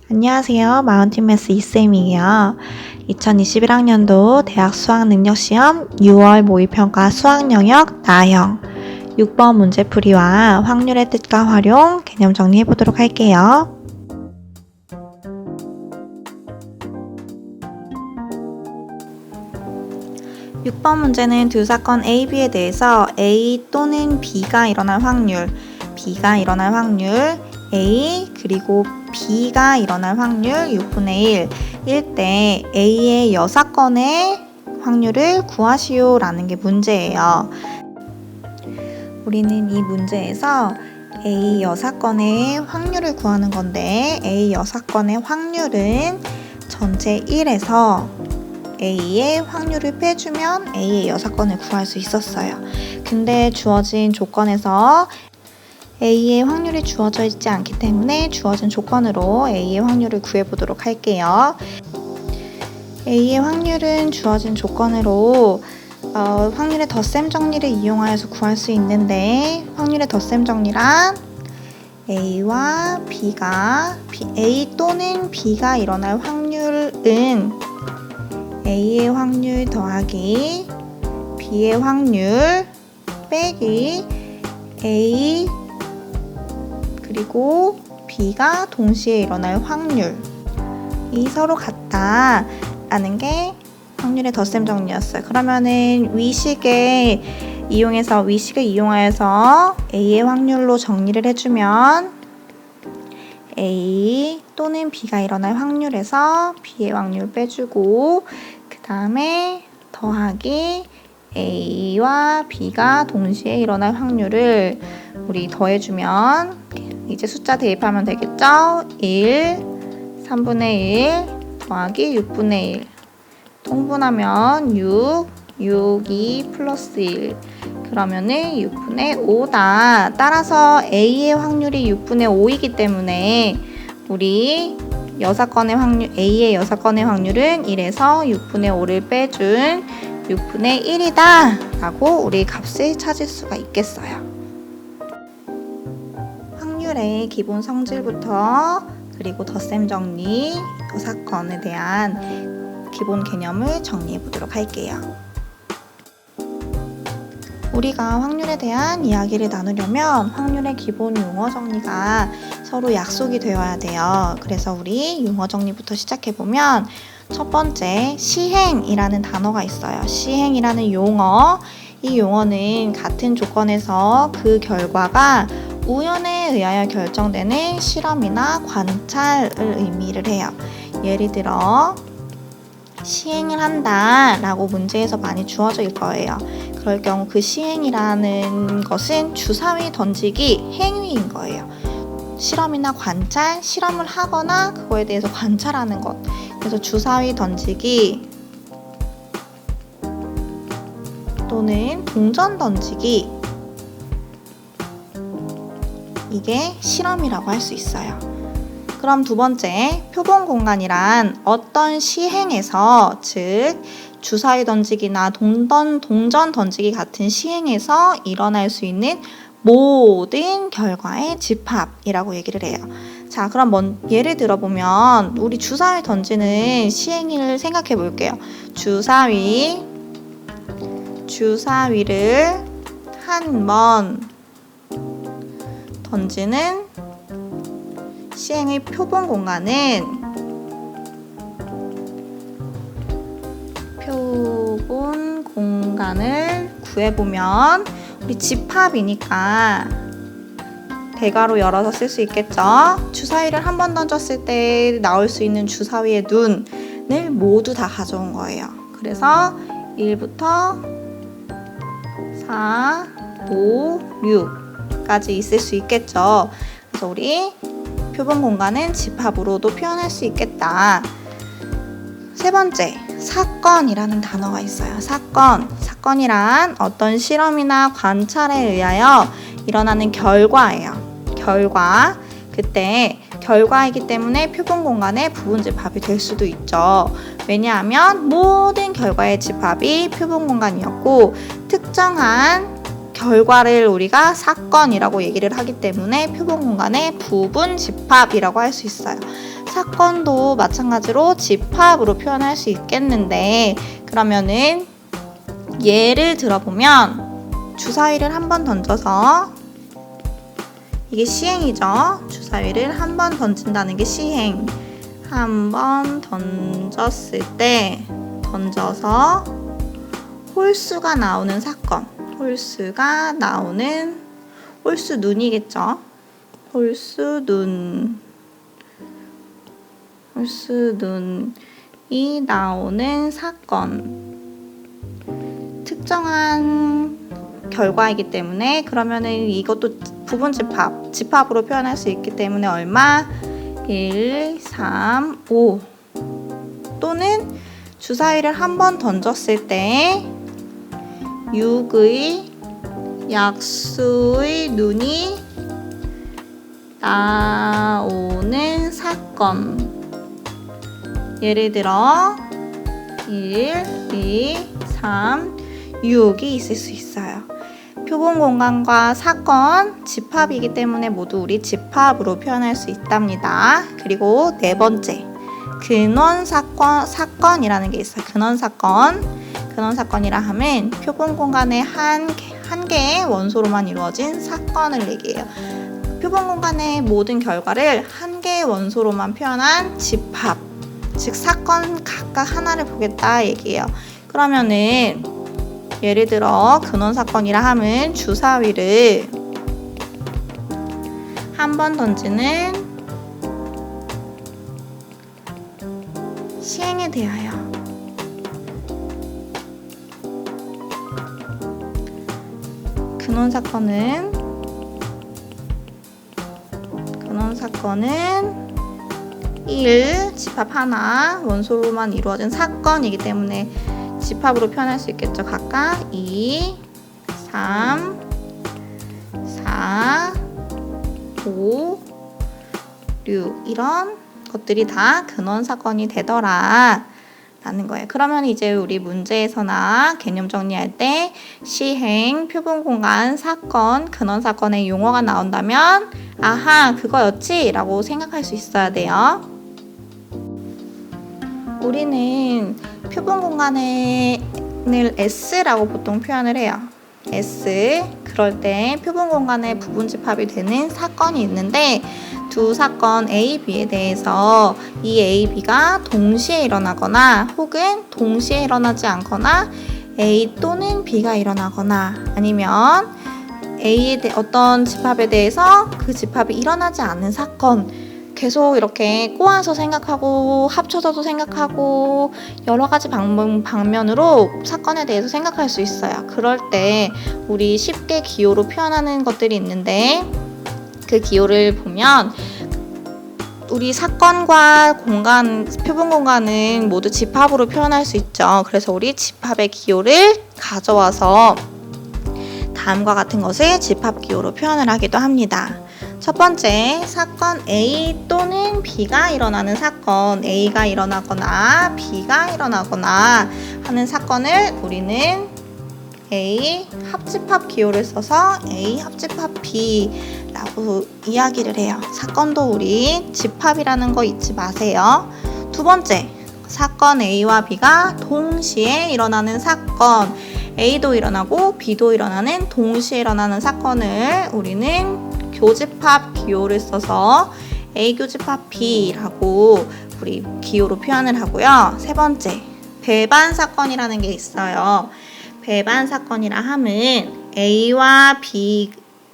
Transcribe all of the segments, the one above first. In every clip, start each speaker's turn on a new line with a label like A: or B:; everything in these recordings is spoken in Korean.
A: 안녕하세요. 마운틴매스 이쌤이에요. 2021학년도 대학 수학능력시험 6월 모의평가 수학영역 나형 6번 문제풀이와 확률의 뜻과 활용, 개념 정리해보도록 할게요. (6번) 문제는 두 사건 A, B에 대해서 A 또는 B가 일어날 확률, A 그리고 B가 일어날 확률 6분의 1일 때 A의 6건의 확률을 구하시오 라는 게 문제예요. 우리는 이 문제에서 A 6건의 확률을 구하는 건데 A 6건의 확률은 전체 1에서 A의 확률을 빼주면 A의 6건을 구할 수 있었어요. 근데 주어진 조건에서 A의 확률이 주어져 있지 않기 때문에 주어진 조건으로 A의 확률을 구해보도록 할게요. A의 확률은 주어진 조건으로 확률의 덧셈 정리를 이용하여서 구할 수 있는데 확률의 덧셈 정리란 A와 B가 A 또는 B가 일어날 확률은 A의 확률 더하기 B의 확률 빼기 A 그리고 B가 동시에 일어날 확률이 서로 같다라는 게 확률의 덧셈 정리였어요. 그러면은 위식을 이용하여서 A의 확률로 정리를 해주면 A 또는 B가 일어날 확률에서 B의 확률 빼주고 그 다음에 더하기 A와 B가 동시에 일어날 확률을 우리 더해주면 이제 숫자 대입하면 되겠죠? 3분의 1 더하기 6분의 1 통분하면 6이 플러스 1 그러면은 6분의 5다. 따라서 A의 확률이 6분의 5이기 때문에 우리 A의 6건의 확률은 1에서 6분의 5를 빼준 6분의 1이다 라고 우리 값을 찾을 수가 있겠어요. 확률의 기본 성질부터 그리고 덧셈 정리, 사건에 대한 기본 개념을 정리해 보도록 할게요. 우리가 확률에 대한 이야기를 나누려면 확률의 기본 용어 정리가 서로 약속이 되어야 돼요. 그래서 우리 용어 정리부터 시작해보면 첫 번째, 시행이라는 단어가 있어요. 시행이라는 용어, 이 용어는 같은 조건에서 그 결과가 우연에 의하여 결정되는 실험이나 관찰을 의미를 해요. 예를 들어 시행을 한다 라고 문제에서 많이 주어질 거예요. 그럴 경우 그 시행이라는 것은 주사위 던지기 행위인 거예요. 실험이나 관찰, 실험을 하거나 그거에 대해서 관찰하는 것. 그래서 주사위 던지기 또는 동전 던지기, 이게 실험이라고 할 수 있어요. 그럼 두 번째, 표본 공간이란 어떤 시행에서, 즉 주사위 던지기나 동전 던지기 같은 시행에서 일어날 수 있는 모든 결과의 집합이라고 얘기를 해요. 자, 그럼 예를 들어보면 우리 주사위 던지는 시행을 생각해 볼게요. 주사위를 한 번 던지는 시행의 표본 공간을 구해보면 우리 집합이니까 대괄호 열어서 쓸 수 있겠죠. 주사위를 한 번 던졌을 때 나올 수 있는 주사위의 눈을 모두 다 가져온 거예요. 그래서 1부터 4, 5, 6까지 있을 수 있겠죠. 그래서 우리 표본 공간은 집합으로도 표현할 수 있겠다. 세 번째, 사건이라는 단어가 있어요. 사건이란 어떤 실험이나 관찰에 의하여 일어나는 결과예요. 그때 결과이기 때문에 표본 공간의 부분 집합이 될 수도 있죠. 왜냐하면 모든 결과의 집합이 표본 공간이었고 특정한 결과를 우리가 사건이라고 얘기를 하기 때문에 표본 공간의 부분 집합이라고 할 수 있어요. 사건도 마찬가지로 집합으로 표현할 수 있겠는데, 그러면은 예를 들어보면 주사위를 한 번 던져서, 이게 시행이죠. 주사위를 한 번 던진다는 게 시행. 한 번 던졌을 때 던져서 홀수가 나오는 사건. 홀수가 나오는, 홀수 눈이겠죠. 홀수 눈. 홀수 눈이 나오는 사건. 특정한 결과이기 때문에, 그러면은 이것도 부분 집합으로 표현할 수 있기 때문에 얼마? 1, 3, 5. 또는 주사위를 한 번 던졌을 때 6의 약수의 눈이 나오는 사건. 예를 들어 1, 2, 3, 6이 있을 수 있어요. 표본 공간과 사건, 집합이기 때문에 모두 우리 집합으로 표현할 수 있답니다. 그리고 네 번째, 근원 사건이라는 게 있어요. 근원 사건이라 하면 표본 공간의 한 개의 원소로만 이루어진 사건을 얘기해요. 표본 공간의 모든 결과를 한 개의 원소로만 표현한 집합, 즉 사건 각각 하나를 보겠다 얘기해요. 그러면은 예를 들어 근원 사건이라 하면 주사위를 한 번 던지는 시행에 대하여 근원 사건은 1, 집합 하나, 원소로만 이루어진 사건이기 때문에 집합으로 표현할 수 있겠죠. 각각 2, 3, 4, 5, 6 이런 것들이 다 근원 사건이 되더라 라는 거예요. 그러면 이제 우리 문제에서나 개념 정리할 때 시행, 표본 공간, 사건, 근원 사건의 용어가 나온다면 아하 그거였지 라고 생각할 수 있어야 돼요. 우리는 표본 공간을 S라고 보통 표현을 해요. S. 그럴 때 표본 공간의 부분 집합이 되는 사건이 있는데 두 사건 A, B에 대해서 이 A, B가 동시에 일어나거나 혹은 동시에 일어나지 않거나 A 또는 B가 일어나거나 아니면 A에 어떤 집합에 대해서 그 집합이 일어나지 않는 사건, 계속 이렇게 꼬아서 생각하고 합쳐서도 생각하고 여러 가지 방면으로 사건에 대해서 생각할 수 있어요. 그럴 때 우리 쉽게 기호로 표현하는 것들이 있는데 그 기호를 보면 우리 사건과 표본 공간은 모두 집합으로 표현할 수 있죠. 그래서 우리 집합의 기호를 가져와서 다음과 같은 것을 집합 기호로 표현을 하기도 합니다. 첫 번째, 사건 A 또는 B가 일어나는 사건, A가 일어나거나 B가 일어나거나 하는 사건을 우리는 A 합집합 기호를 써서 A 합집합 B라고 이야기를 해요. 사건도 우리 집합이라는 거 잊지 마세요. 두 번째, 사건 A와 B가 동시에 일어나는 사건, A도 일어나고 B도 일어나는 동시에 일어나는 사건을 우리는 교집합 기호를 써서 A 교집합 B라고 우리 기호로 표현을 하고요. 세 번째, 배반 사건이라는 게 있어요. 배반 사건이라 함은 A와 B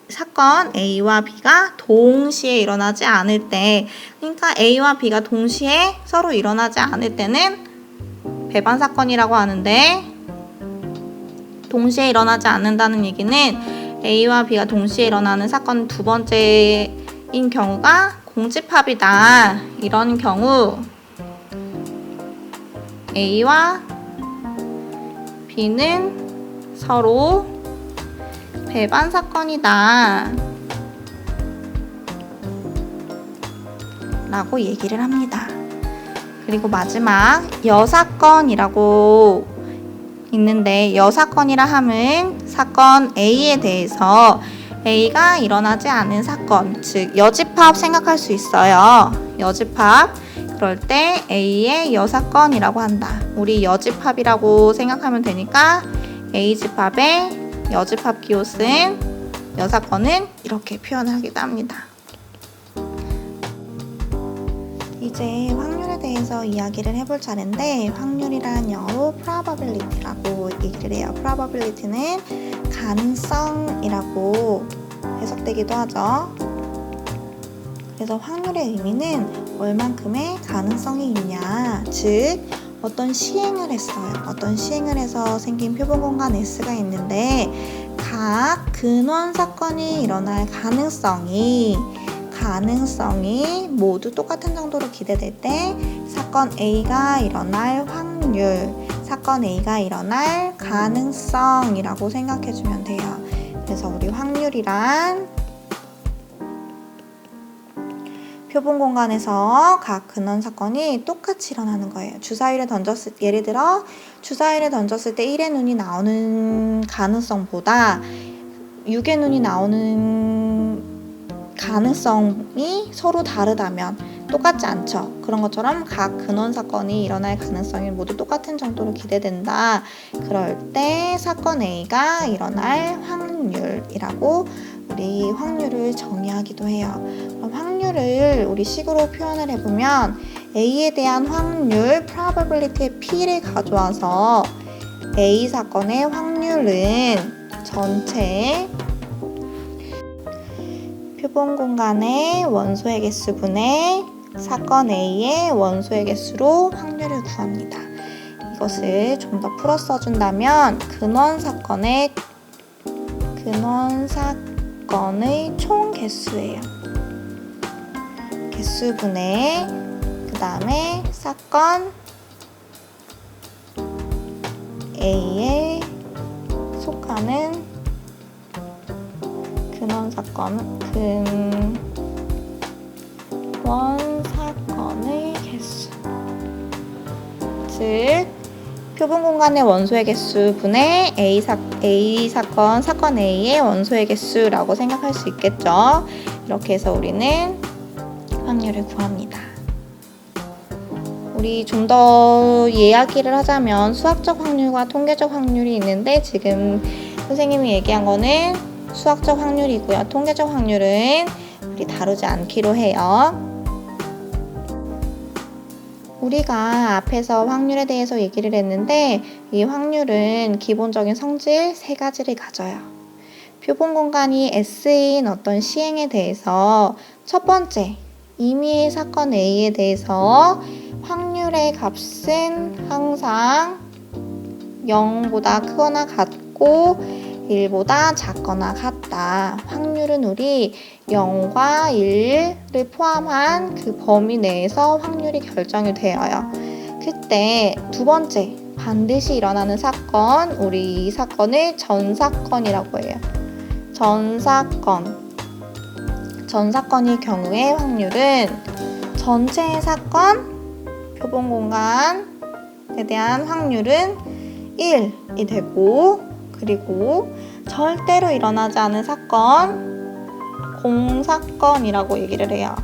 A: 사건 A와 B가 동시에 일어나지 않을 때, 그러니까 A와 B가 동시에 서로 일어나지 않을 때는 배반 사건이라고 하는데, 동시에 일어나지 않는다는 얘기는 A와 B가 동시에 일어나는 사건 두 번째인 경우가 공집합이다. 이런 경우 A와 B는 서로 배반 사건이다 라고 얘기를 합니다. 그리고 마지막 여사건이라고 있는데, 여사건이라 함은 사건 A에 대해서 A가 일어나지 않은 사건, 즉 여집합 생각할 수 있어요. 여집합. 그럴 때 A의 여사건이라고 한다. 우리 여집합이라고 생각하면 되니까 A집합의 여집합 기호쓴 여사건은 이렇게 표현을 하기도 합니다. 이제 확률에 대해서 이야기를 해볼 차례인데, 확률이란 영어로 probability라고 얘기를 해요. probability는 가능성이라고 해석되기도 하죠. 그래서 확률의 의미는 얼만큼의 가능성이 있냐, 즉 어떤 시행을 했어요. 어떤 시행을 해서 생긴 표본공간 S가 있는데 각 근원 사건이 일어날 가능성이 모두 똑같은 정도로 기대될 때 사건 A가 일어날 확률, 사건 A가 일어날 가능성이라고 생각해주면 돼요. 그래서 우리 확률이란 표본 공간에서 각 근원 사건이 똑같이 일어나는 거예요. 예를 들어 주사위를 던졌을 때 1의 눈이 나오는 가능성보다 6의 눈이 나오는 가능성이 서로 다르다면 똑같지 않죠. 그런 것처럼 각 근원 사건이 일어날 가능성이 모두 똑같은 정도로 기대된다. 그럴 때 사건 A가 일어날 확률이라고 우리 확률을 정의하기도 해요. 그럼 확률을 우리 식으로 표현을 해보면 A에 대한 확률, probability의 P를 가져와서 A 사건의 확률은 전체 표본 공간의 원소의 개수분의 사건 A의 원소의 개수로 확률을 구합니다. 이것을 좀 더 풀어 써준다면 근원 사건의 총 개수예요. 개수분의 그 다음에 사건 A에 속하는 근원 사건의 개수, 즉 표본 공간의 원소의 개수분의 사건 A의 원소의 개수라고 생각할 수 있겠죠. 이렇게 해서 우리는 확률을 구합니다. 우리 좀 더 이야기를 하자면 수학적 확률과 통계적 확률이 있는데 지금 선생님이 얘기한 거는 수학적 확률이고요. 통계적 확률은 우리 다루지 않기로 해요. 우리가 앞에서 확률에 대해서 얘기를 했는데 이 확률은 기본적인 성질 3가지를 가져요. 표본 공간이 S인 어떤 시행에 대해서 첫 번째, 임의의 사건 A에 대해서 확률의 값은 항상 0보다 크거나 같고 1보다 작거나 같다. 확률은 우리 0과 1을 포함한 그 범위 내에서 확률이 결정이 되어요. 그때 두 번째, 반드시 일어나는 사건, 우리 이 사건을 전사건이라고 해요. 전사건일 경우에 확률은 전체의 사건, 표본 공간에 대한 확률은 1이 되고, 그리고 절대로 일어나지 않은 사건, 공사건이라고 얘기를 해요.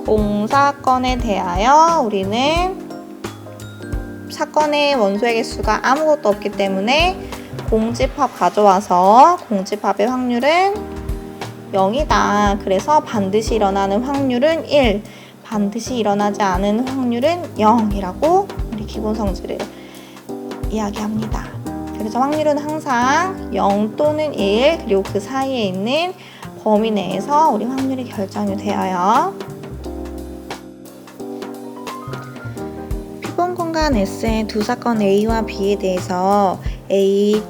A: 공사건에 대하여 우리는 사건의 원소의 개수가 아무것도 없기 때문에 공집합 가져와서 공집합의 확률은 0이다. 그래서 반드시 일어나는 확률은 1, 반드시 일어나지 않은 확률은 0이라고 우리 기본 성질을 이야기합니다. 그래서 확률은 항상 0 또는 1, 그리고 그 사이에 있는 범위 내에서 우리 확률이 결정이 되어요. 표본 공간 S의 두 사건 A와 B에 대해서 A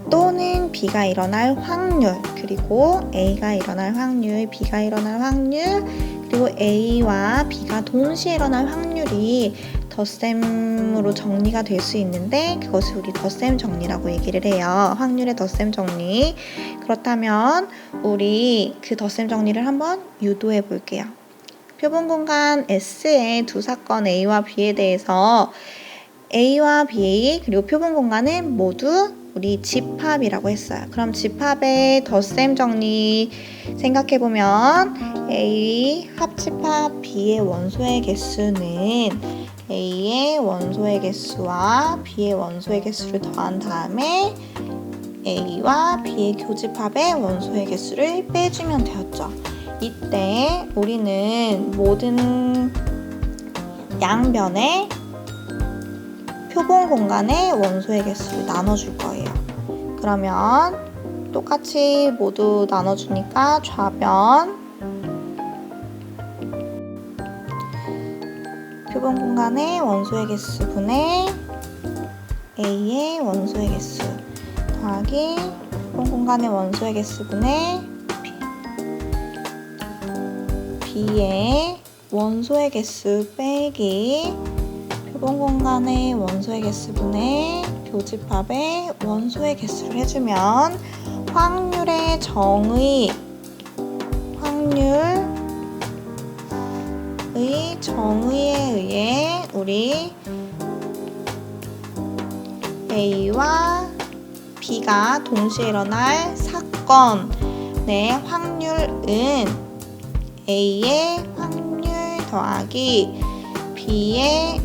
A: 또는 B가 일어날 확률, 그리고 A가 일어날 확률, B가 일어날 확률, 그리고 A와 B가 동시에 일어날 확률이 덧셈으로 정리가 될 수 있는데 그것을 우리 덧셈 정리라고 얘기를 해요. 확률의 덧셈 정리. 그렇다면 우리 그 덧셈 정리를 한번 유도해 볼게요. 표본 공간 S의 두 사건 A와 B에 대해서 A와 B 그리고 표본 공간은 모두 우리 집합이라고 했어요. 그럼 집합의 덧셈 정리 생각해보면 A 합집합 B의 원소의 개수는 A의 원소의 개수와 B의 원소의 개수를 더한 다음에 A와 B의 교집합의 원소의 개수를 빼주면 되었죠. 이때 우리는 모든 양변의 표본 공간의 원소의 개수를 나눠줄 거예요. 그러면 똑같이 모두 나눠주니까 좌변 표본 공간의 원소의 개수 분의 A의 원소의 개수 더하기 표본 공간의 원소의 개수 분의 B의 원소의 개수 빼기 표본 공간의 원소의 개수분의 교집합의 원소의 개수를 해주면 확률의 정의에 의해 우리 A와 B가 동시에 일어날 사건의 확률은 A의 확률 더하기 B의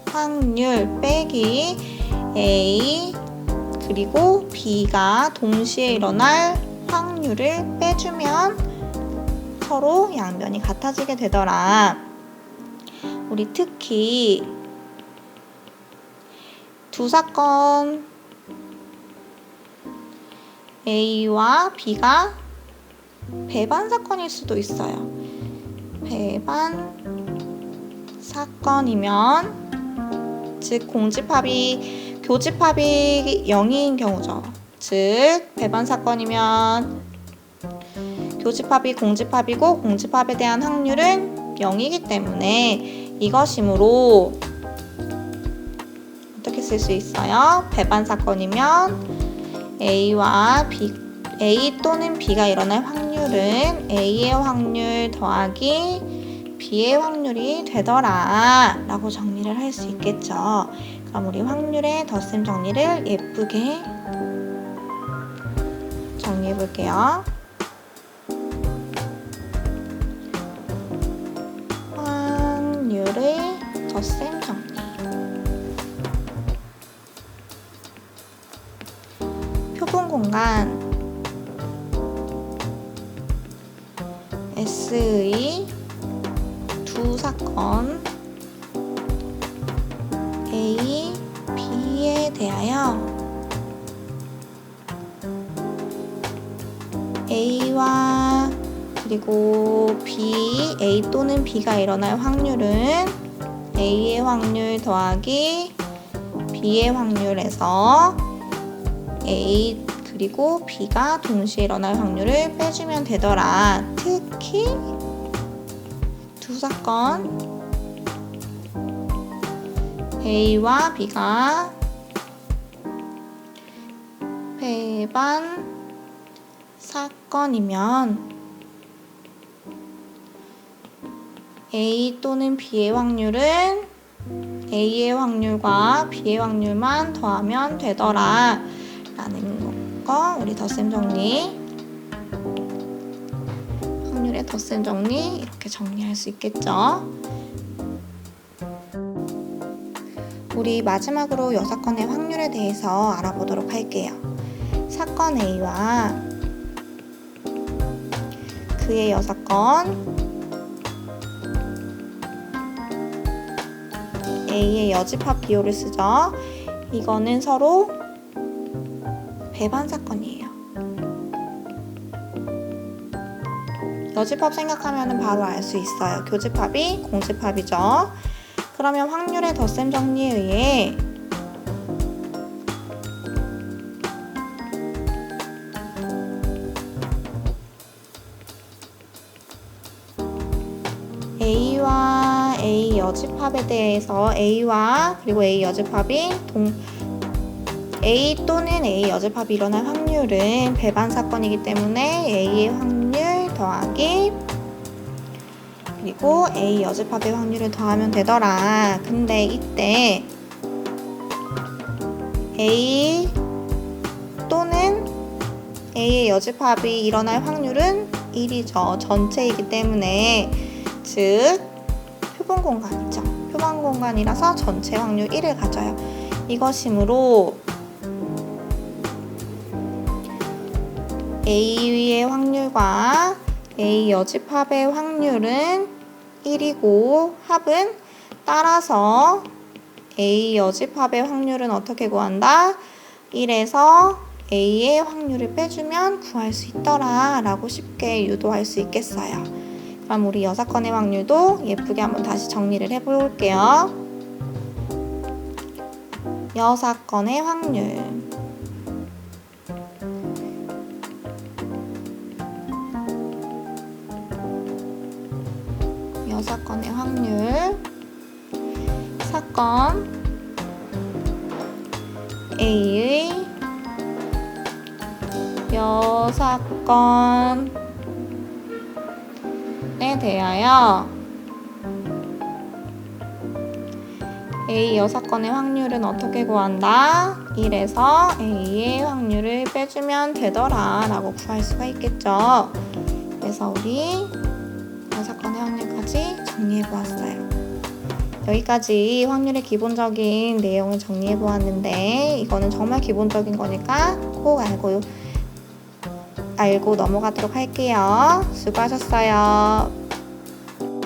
A: 확률 빼기 A 그리고 B가 동시에 일어날 확률을 빼주면 서로 양변이 같아지게 되더라. 우리 특히 두 사건 A와 B가 배반 사건일 수도 있어요. 배반 사건이면 즉 교집합이 0인 경우죠. 즉 배반 사건이면 교집합이 공집합이고 공집합에 대한 확률은 0이기 때문에 이것이므로 어떻게 쓸 수 있어요? 배반 사건이면 A 또는 B가 일어날 확률은 A의 확률 더하기 B의 확률이 되더라 라고 정리를 할 수 있겠죠. 그럼 우리 확률의 덧셈 정리를 예쁘게 정리해 볼게요. 확률의 덧셈 정리. 표본 공간 S의 두 사건 A, B에 대하여 A와 그리고 B, A 또는 B가 일어날 확률은 A의 확률 더하기 B의 확률에서 A 그리고 B가 동시에 일어날 확률을 빼주면 되더라. 특히 두 사건 A와 B가 배반 사건이면 A 또는 B의 확률은 A의 확률과 B의 확률만 더하면 되더라 라는 거 우리 덧셈 정리 확률의 덧셈 정리 이렇게 정리할 수 있겠죠. 우리 마지막으로 6건의 확률에 대해서 알아보도록 할게요. 사건 A와 그의 6건 A의 여집합 비율을 쓰죠. 이거는 서로 배반 사건이에요. 여집합 생각하면 바로 알 수 있어요. 교집합이 공집합이죠. 그러면 확률의 덧셈 정리에 의해 A와 A 여집합에 대해서 A와 그리고 A 여집합이 A 또는 A 여집합이 일어날 확률은 배반 사건이기 때문에 A의 확률 더하기 그리고 A 여집합의 확률을 더하면 되더라. 근데 이때 A 또는 A의 여집합이 일어날 확률은 1이죠. 전체이기 때문에, 즉 표본 공간이죠. 표본 공간이라서 전체 확률 1을 가져요. 이것이므로 A의 확률과 A 여집합의 확률은 1이고 합은 따라서 A 여집합의 확률은 어떻게 구한다? 1에서 A의 확률을 빼주면 구할 수 있더라 라고 쉽게 유도할 수 있겠어요. 그럼 우리 6건의 확률도 예쁘게 한번 다시 정리를 해볼게요. 6건의 확률. 사건의 확률. 사건 A의 여사건에 대하여 A 여사건의 확률은 어떻게 구한다? 1에서 A의 확률을 빼주면 되더라 라고 구할 수가 있겠죠. 그래서 우리 여사건의 확률까지 정리해 보았어요. 여기까지 확률의 기본적인 내용을 정리해 보았는데, 이거는 정말 기본적인 거니까 꼭 알고 넘어가도록 할게요. 수고하셨어요.